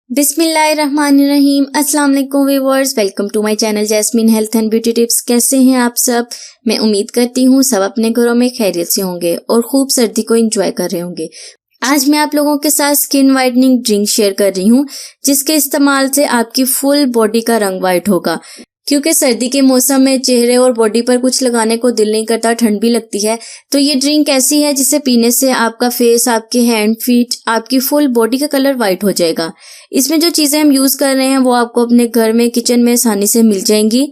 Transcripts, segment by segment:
बिस्मिल्लाहिर्रहमानिर्रहीम। अस्सलाम वालेकुम viewers, welcome to my channel Jasmine health and beauty tips. कैसे हैं आप सब? मैं उम्मीद करती हूँ सब अपने घरों में खैरियत से होंगे और खूब सर्दी को एंजॉय कर रहे होंगे। आज मैं आप लोगों के साथ स्किन वाइटनिंग ड्रिंक शेयर कर रही हूँ, जिसके इस्तेमाल से आपकी फुल बॉडी का रंग वाइट होगा। क्योंकि सर्दी के मौसम में चेहरे और बॉडी पर कुछ लगाने को दिल नहीं करता, ठंड भी लगती है, तो ये ड्रिंक ऐसी है जिसे पीने से आपका फेस, आपके हैंड, फीट, आपकी फुल बॉडी का कलर वाइट हो जाएगा। इसमें जो चीजें हम यूज कर रहे हैं वो आपको अपने घर में, किचन में आसानी से मिल जाएंगी।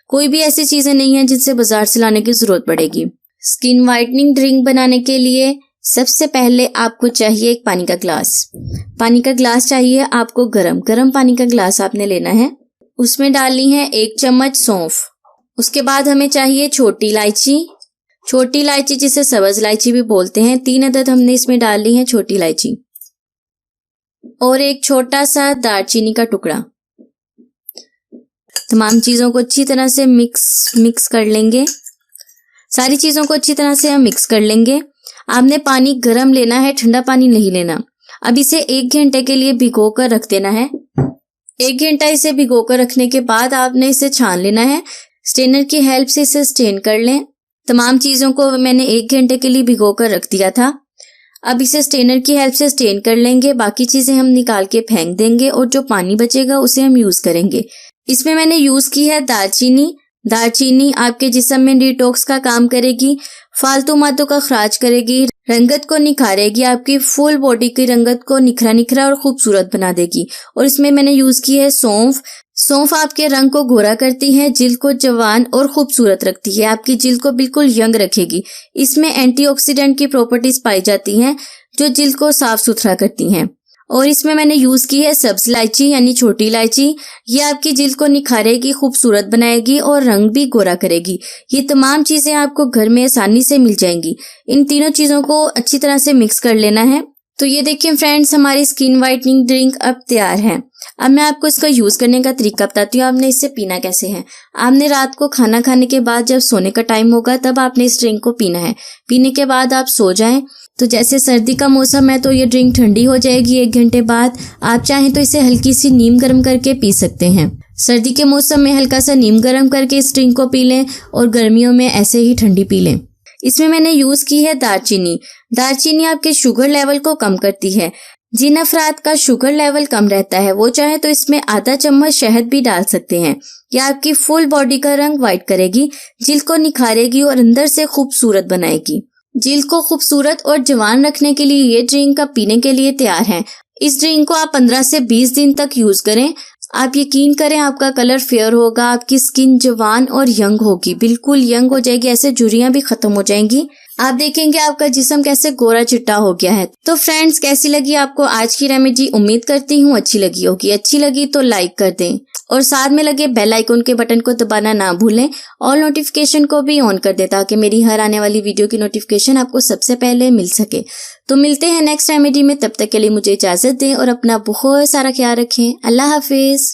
कोई भी ऐसी चीजें नहीं है जिनसे बाजार से लाने की जरूरत पड़ेगी। स्किन वाइटनिंग ड्रिंक बनाने के लिए सबसे पहले आपको चाहिए एक पानी का ग्लास। पानी का ग्लास चाहिए आपको गरम पानी का ग्लास आपने लेना है। उसमें डालनी है 1 चम्मच सौंफ। उसके बाद हमें चाहिए छोटी इलायची जिसे सब्ज इलायची भी बोलते हैं। 3 अदद हमने इसमें डालनी है छोटी इलायची, और एक छोटा सा दालचीनी का टुकड़ा। तमाम चीजों को अच्छी तरह से मिक्स कर लेंगे। सारी चीजों को अच्छी तरह से हम मिक्स कर लेंगे। आपने पानी गर्म लेना है, ठंडा पानी नहीं लेना। अब इसे 1 घंटे के लिए भिगो कर रख देना है। 1 घंटा इसे भिगो कर रखने के बाद आपने इसे छान लेना है। स्ट्रेनर की हेल्प से इसे स्ट्रेन कर लें। तमाम चीजों को मैंने 1 घंटे के लिए भिगो कर रख दिया था। अब इसे स्ट्रेनर की हेल्प से स्ट्रेन कर लेंगे। बाकी चीजें हम निकाल के फेंक देंगे और जो पानी बचेगा उसे हम यूज करेंगे। इसमें मैंने यूज की है दालचीनी आपके जिस्म में डिटॉक्स का काम करेगी, फालतू मादों का खराज करेगी, रंगत को निखारेगी, आपकी फुल बॉडी की रंगत को निखरा और खूबसूरत बना देगी। और इसमें मैंने यूज की है सौंफ आपके रंग को गोरा करती है, जिल्द को जवान और खूबसूरत रखती है, आपकी जिल्द को बिल्कुल यंग रखेगी। इसमें एंटीऑक्सीडेंट की प्रॉपर्टीज पाई जाती हैं जो जिल्द को साफ सुथरा करती हैं। और इसमें मैंने यूज की है सब्ज इलायची यानी छोटी इलायची। ये आपकी जिल्द को निखारेगी, खूबसूरत बनाएगी और रंग भी गोरा करेगी। ये तमाम चीजें आपको घर में आसानी से मिल जाएंगी। इन तीनों चीजों को अच्छी तरह से मिक्स कर लेना है। तो ये देखिए फ्रेंड्स, हमारी स्किन वाइटनिंग ड्रिंक अब तैयार है। अब मैं आपको इसका यूज करने का तरीका बताती हूँ। आपने इससे पीना कैसे है। आपने रात को खाना खाने के बाद जब सोने का टाइम होगा तब आपने इस ड्रिंक को पीना है। पीने के बाद आप सो जाएं। तो जैसे सर्दी का मौसम है तो ये ड्रिंक ठंडी हो जाएगी 1 घंटे बाद। आप चाहें तो इसे हल्की सी नीम गर्म करके पी सकते हैं। सर्दी के मौसम में हल्का सा नीम गर्म करके इस ड्रिंक को पी लें और गर्मियों में ऐसे ही ठंडी पी लें। इसमें मैंने यूज की है दालचीनी आपके शुगर लेवल को कम करती है। जिन अफराद का शुगर लेवल कम रहता है वो चाहे तो इसमें आधा चम्मच शहद भी डाल सकते हैं। यह आपकी फुल बॉडी का रंग वाइट करेगी, जिल्द को निखारेगी और अंदर से खूबसूरत बनाएगी। जिल्द को खूबसूरत और जवान रखने के लिए ये ड्रिंक अब पीने के लिए तैयार है। इस ड्रिंक को आप 15 से 20 दिन तक यूज करें। आप यकीन करें आपका कलर फेयर होगा, आपकी स्किन जवान और यंग होगी, बिल्कुल यंग हो जाएगी, ऐसे झुर्रियां भी खत्म हो जाएंगी। आप देखेंगे आपका जिस्म कैसे गोरा चिट्टा हो गया है। तो फ्रेंड्स, कैसी लगी आपको आज की रेमेडी? उम्मीद करती हूँ अच्छी लगी होगी। अच्छी लगी तो लाइक कर दें और साथ में लगे बेल आइकन के बटन को दबाना ना भूलें। ऑल नोटिफिकेशन को भी ऑन कर दें ताकि मेरी हर आने वाली वीडियो की नोटिफिकेशन आपको सबसे पहले मिल सके। तो मिलते हैं नेक्स्ट रेमेडी में। तब तक के लिए मुझे इजाजत दें और अपना बहुत सारा ख्याल रखें। अल्लाह हाफिज।